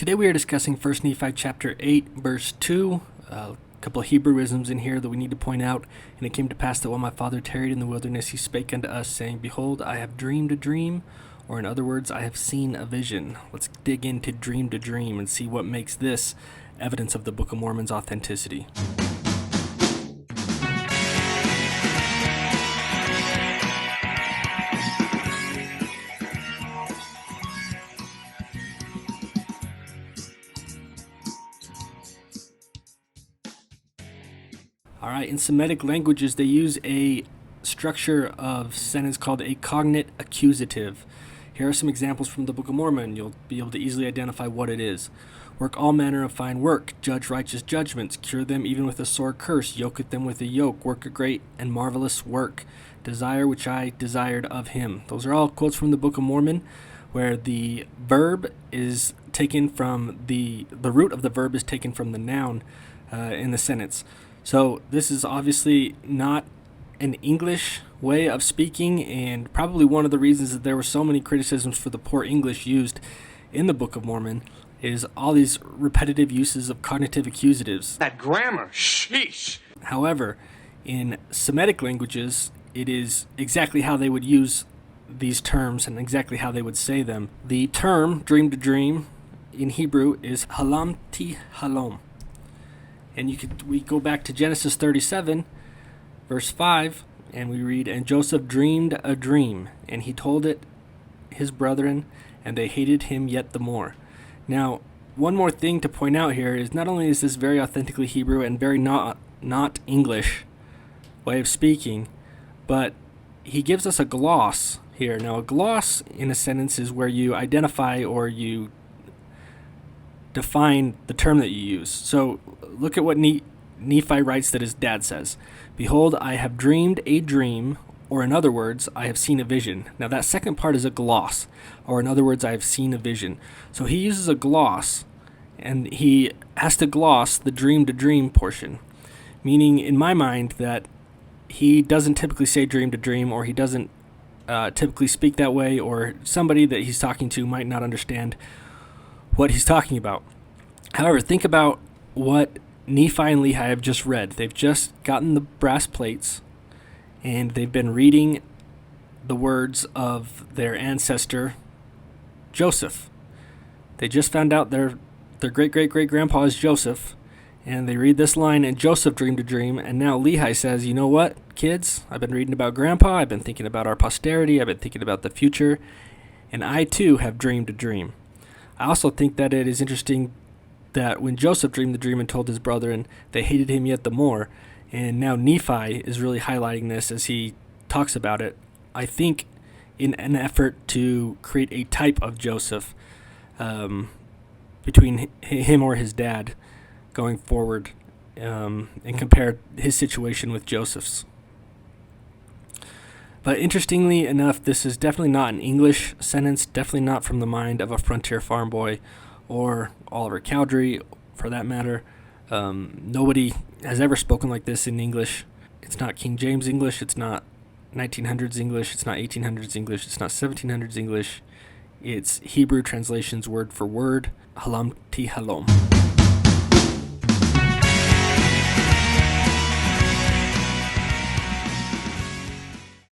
Today we are discussing 1 Nephi chapter 8, verse 2, a couple of Hebrewisms in here that we need to point out. And it came to pass that while my father tarried in the wilderness, he spake unto us, saying, Behold, I have dreamed a dream, or in other words, I have seen a vision. Let's dig into dream to dream and see what makes this evidence of the Book of Mormon's authenticity. Alright, in Semitic languages, they use a structure of sentence called a cognate accusative. Here are some examples from the Book of Mormon. You'll be able to easily identify what it is. Work all manner of fine work, judge righteous judgments, cure them even with a sore curse, yoke at them with a yoke, work a great and marvelous work, desire which I desired of him. Those are all quotes from the Book of Mormon, where the verb is taken from the root of the verb is taken from the noun in the sentence. So this is obviously not an English way of speaking, and probably one of the reasons that there were so many criticisms for the poor English used in the Book of Mormon is all these repetitive uses of cognitive accusatives. That grammar, sheesh. However, in Semitic languages, it is exactly how they would use these terms and exactly how they would say them. The term dream to dream in Hebrew is halam ti halom. And we go back to Genesis 37, verse 5, and we read, And Joseph dreamed a dream, and he told it his brethren, and they hated him yet the more. Now, one more thing to point out here is not only is this very authentically Hebrew and very not English way of speaking, but he gives us a gloss here. Now, a gloss in a sentence is where you identify or you define the term that you use. So look at what Nephi writes that his dad says. Behold, I have dreamed a dream, or in other words, I have seen a vision. Now that second part is a gloss, or in other words, I have seen a vision. So he uses a gloss, and he has to gloss the dream to dream portion, meaning in my mind that he doesn't typically say dream to dream, or he doesn't typically speak that way, or somebody that he's talking to might not understand what he's talking about. However, think about what Nephi and Lehi have just read. They've just gotten the brass plates, and they've been reading the words of their ancestor, Joseph. They just found out their great-great-great-grandpa is Joseph, and they read this line, and Joseph dreamed a dream, and now Lehi says, you know what, kids? I've been reading about Grandpa, I've been thinking about our posterity, I've been thinking about the future, and I too have dreamed a dream. I also think that it is interesting that when Joseph dreamed the dream and told his brethren, they hated him yet the more. And now Nephi is really highlighting this as he talks about it, I think in an effort to create a type of Joseph between him or his dad going forward and compare his situation with Joseph's. But interestingly enough, this is definitely not an English sentence, definitely not from the mind of a frontier farm boy or Oliver Cowdery, for that matter. Nobody has ever spoken like this in English. It's not King James English, it's not 1900s English, it's not 1800s English, it's not 1700s English. It's Hebrew translations word for word, halam ti halom.